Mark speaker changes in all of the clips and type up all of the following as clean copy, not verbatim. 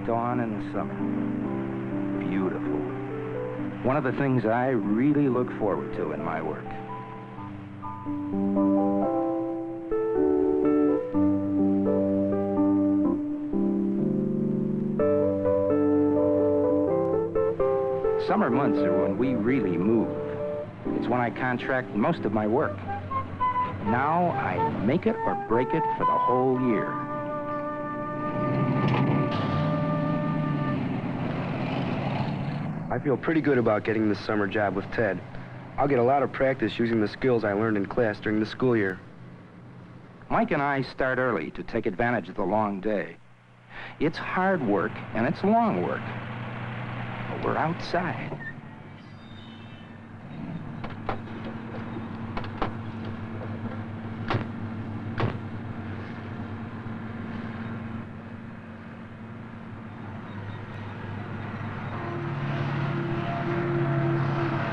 Speaker 1: Dawn in the summer. Beautiful. One of the things I really look forward to in my work. Summer months are when we really move. It's when I contract most of my work. Now I make it or break it for the whole year.
Speaker 2: I feel pretty good about getting this summer job with Ted. I'll get a lot of practice using the skills I learned in class during the school year.
Speaker 1: Mike and I start early to take advantage of the long day. It's hard work and it's long work, but we're outside.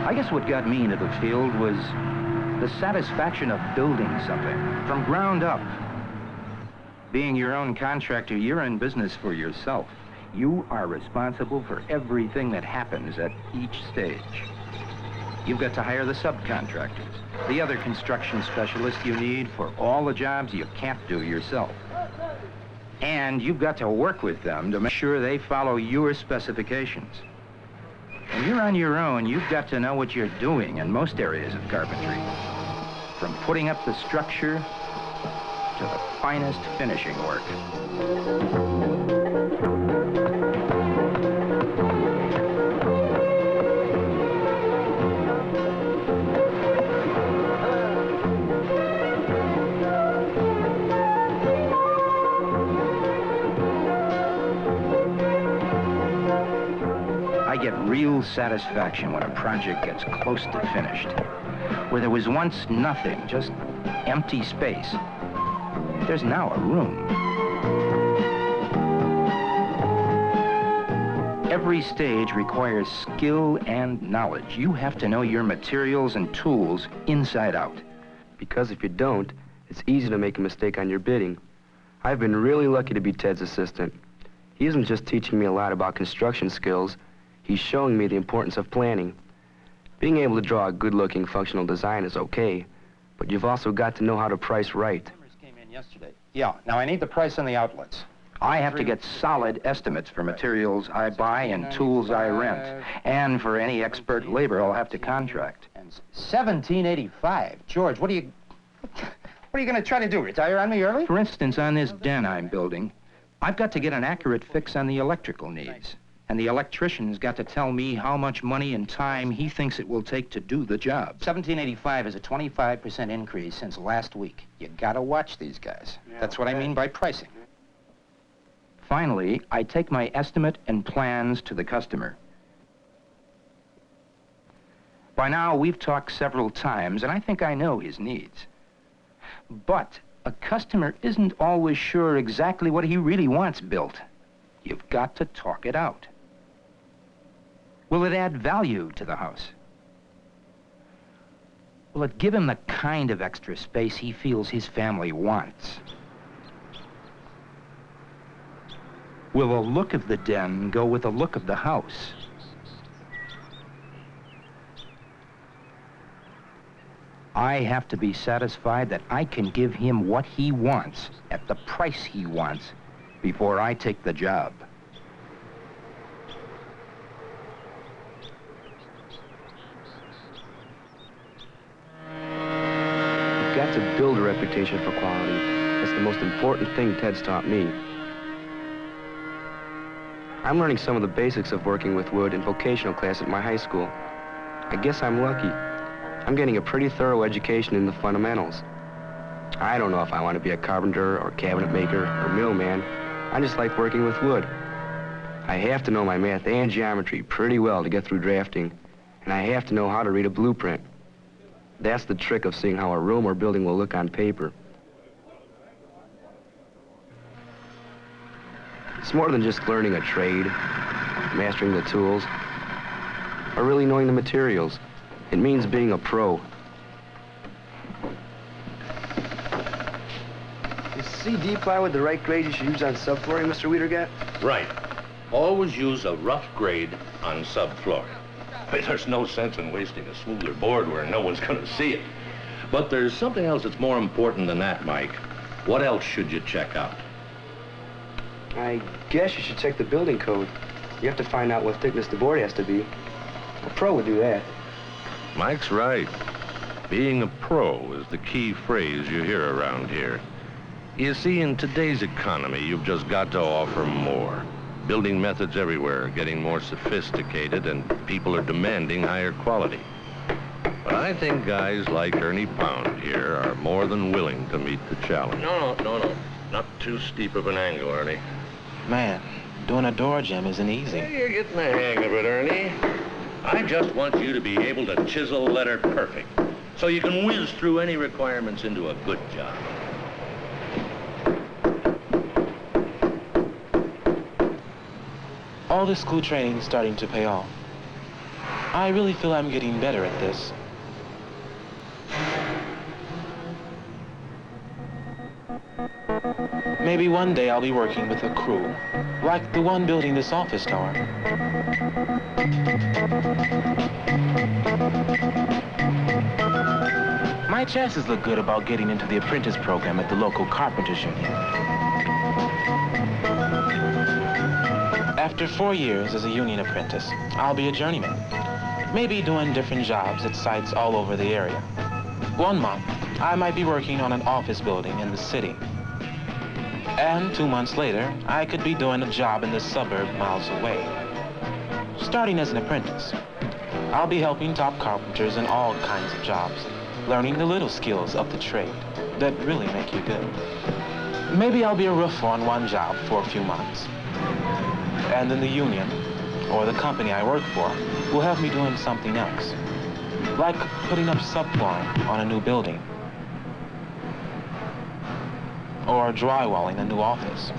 Speaker 1: I guess what got me into the field was the satisfaction of building something from ground up. Being your own contractor, you're in business for yourself. You are responsible for everything that happens at each stage. You've got to hire the subcontractors, the other construction specialists you need for all the jobs you can't do yourself. And you've got to work with them to make sure they follow your specifications. When you're on your own, you've got to know what you're doing in most areas of carpentry. From putting up the structure to the finest finishing work. I get real satisfaction when a project gets close to finished. Where there was once nothing, just empty space, there's now a room. Every stage requires skill and knowledge. You have to know your materials and tools inside out.
Speaker 2: Because if you don't, it's easy to make a mistake on your bidding. I've been really lucky to be Ted's assistant. He isn't just teaching me a lot about construction skills, he's showing me the importance of planning. Being able to draw a good-looking functional design is okay, but you've also got to know how to price right.
Speaker 1: Numbers came in yesterday. Yeah, now I need the price on the outlets. I have to get solid estimates for materials I buy and tools I rent. And for any expert labor I'll have to contract. And $17.85. George, what are you going to try to do, retire on me early? For instance, on this den I'm building, I've got to get an accurate fix on the electrical needs. And the electrician's got to tell me how much money and time he thinks it will take to do the job. $17.85 is a 25% increase since last week. You gotta watch these guys. That's what I mean by pricing. Finally, I take my estimate and plans to the customer. By now, we've talked several times, and I think I know his needs. But a customer isn't always sure exactly what he really wants built. You've got to talk it out. Will it add value to the house? Will it give him the kind of extra space he feels his family wants? Will the look of the den go with the look of the house? I have to be satisfied that I can give him what he wants at the price he wants before I take the job.
Speaker 2: You've got to build a reputation for quality. That's the most important thing Ted's taught me. I'm learning some of the basics of working with wood in vocational class at my high school. I guess I'm lucky. I'm getting a pretty thorough education in the fundamentals. I don't know if I want to be a carpenter or cabinet maker or millman, I just like working with wood. I have to know my math and geometry pretty well to get through drafting, and I have to know how to read a blueprint. That's the trick of seeing how a room or building will look on paper. It's more than just learning a trade, mastering the tools, or really knowing the materials. It means being a pro. Is CD plywood the right grade you should use on subflooring, Mr. Wiedergat?
Speaker 3: Right. Always use a rough grade on subflooring. There's no sense in wasting a smoother board where no one's gonna see it. But there's something else that's more important than that, Mike. What else should you check out?
Speaker 2: I guess you should check the building code. You have to find out what thickness the board has to be. A pro would do that.
Speaker 3: Mike's right. Being a pro is the key phrase you hear around here. You see, in today's economy, you've just got to offer more. Building methods everywhere are getting more sophisticated, and people are demanding higher quality. But I think guys like Ernie Pound here are more than willing to meet the challenge. No. Not too steep of an angle, Ernie.
Speaker 4: Man, doing a door jam isn't easy.
Speaker 3: Hey, you're getting the hang of it, Ernie. I just want you to be able to chisel letter perfect, so you can whiz through any requirements into a good job.
Speaker 4: All this school training is starting to pay off. I really feel I'm getting better at this. Maybe one day I'll be working with a crew, like the one building this office tower. My chances look good about getting into the apprentice program at the local carpenters union. After 4 years as a union apprentice, I'll be a journeyman, maybe doing different jobs at sites all over the area. 1 month, I might be working on an office building in the city. And 2 months later, I could be doing a job in the suburb miles away. Starting as an apprentice, I'll be helping top carpenters in all kinds of jobs, learning the little skills of the trade that really make you good. Maybe I'll be a roofer on one job for a few months. And then the union, or the company I work for, will have me doing something else, like putting up subflooring on a new building, or drywalling a new office,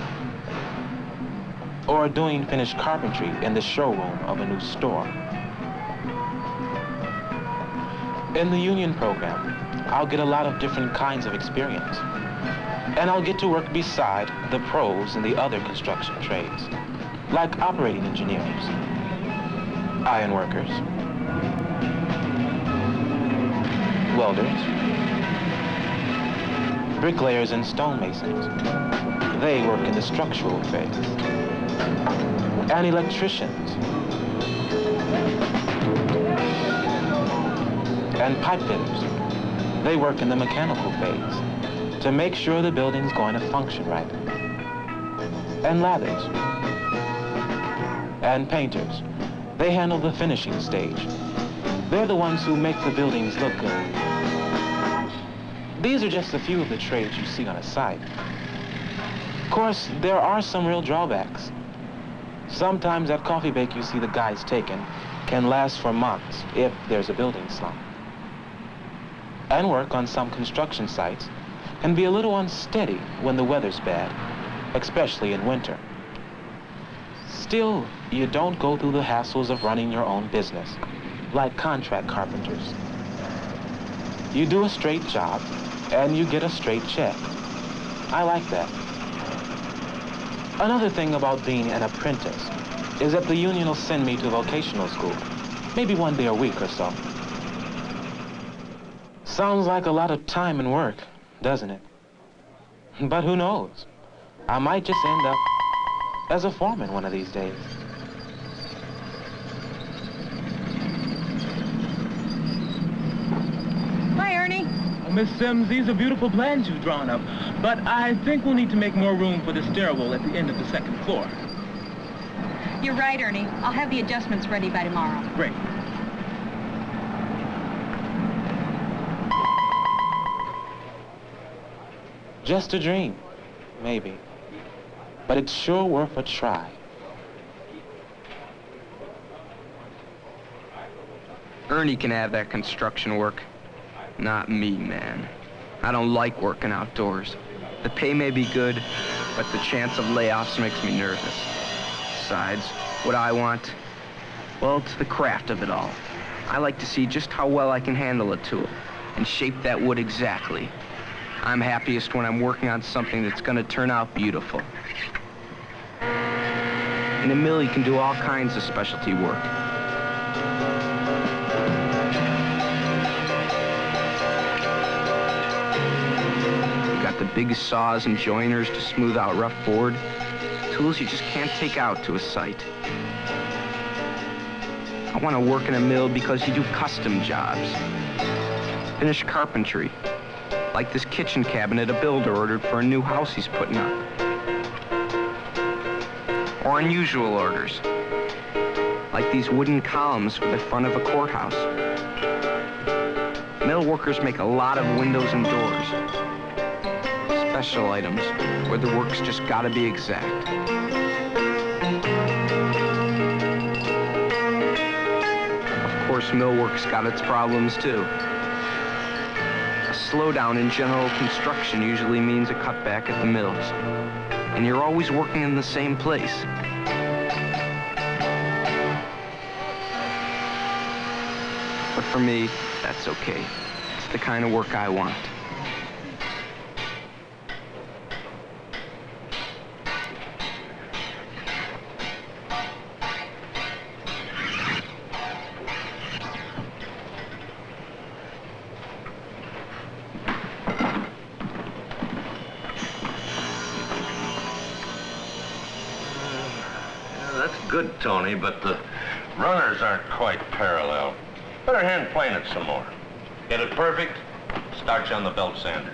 Speaker 4: or doing finished carpentry in the showroom of a new store. In the union program, I'll get a lot of different kinds of experience, and I'll get to work beside the pros in the other construction trades, like operating engineers, iron workers, welders, bricklayers and stonemasons. They work in the structural phase. And electricians. And pipe fitters. They work in the mechanical phase to make sure the building's going to function right. And lathers. And painters. They handle the finishing stage. They're the ones who make the buildings look good. These are just a few of the trades you see on a site. Of course, there are some real drawbacks. Sometimes that coffee break you see the guys taking can last for months if there's a building slump. And work on some construction sites can be a little unsteady when the weather's bad, especially in winter. Still, you don't go through the hassles of running your own business, like contract carpenters. You do a straight job, and you get a straight check. I like that. Another thing about being an apprentice is that the union will send me to vocational school, maybe one day a week or so. Sounds like a lot of time and work, doesn't it? But who knows? I might just end up as a foreman one of these days.
Speaker 5: Hi, Ernie.
Speaker 6: Miss Sims, these are beautiful plans you've drawn up, but I think we'll need to make more room for the stairwell at the end of the second floor.
Speaker 5: You're right, Ernie. I'll have the adjustments ready by tomorrow.
Speaker 6: Great.
Speaker 4: Just a dream, maybe. but it's sure worth a try.
Speaker 2: Ernie can have that construction work. Not me, man. I don't like working outdoors. The pay may be good, but the chance of layoffs makes me nervous. Besides, what I want, well, it's the craft of it all. I like to see just how well I can handle a tool and shape that wood exactly. I'm happiest when I'm working on something that's gonna turn out beautiful. In a mill, you can do all kinds of specialty work. The biggest saws and joiners to smooth out rough board. Tools you just can't take out to a site. I want to work in a mill because you do custom jobs. Finish carpentry, like this kitchen cabinet a builder ordered for a new house he's putting up. Or unusual orders, like these wooden columns for the front of a courthouse. Mill workers make a lot of windows and doors. Special items where the work's just gotta be exact. Of course, millwork's got its problems too. A slowdown in general construction usually means a cutback at the mills, and you're always working in the same place. But for me, that's okay. It's the kind of work I want.
Speaker 3: That's good, Tony, but the runners aren't quite parallel. Better hand plane it some more. Get it perfect, start you on the belt sander.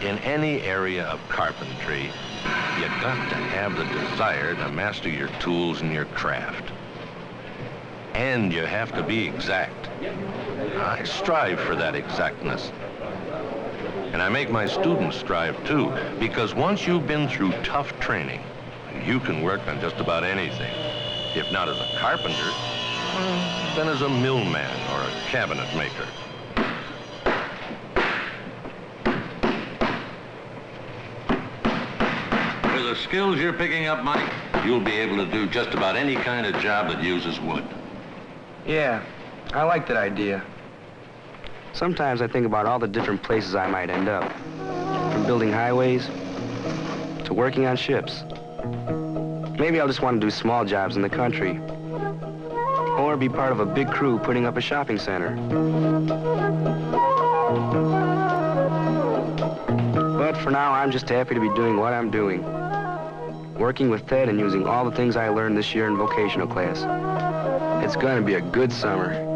Speaker 3: In any area of carpentry, you got to have the desire to master your tools and your craft. And you have to be exact. I strive for that exactness. And I make my students strive too, because once you've been through tough training, you can work on just about anything. If not as a carpenter, then as a millman or a cabinet maker. With the skills you're picking up, Mike, you'll be able to do just about any kind of job that uses wood.
Speaker 2: Yeah, I like that idea. Sometimes I think about all the different places I might end up. From building highways to working on ships. Maybe I'll just want to do small jobs in the country. Or be part of a big crew putting up a shopping center. But for now, I'm just happy to be doing what I'm doing. Working with Ted and using all the things I learned this year in vocational class. It's going to be a good summer.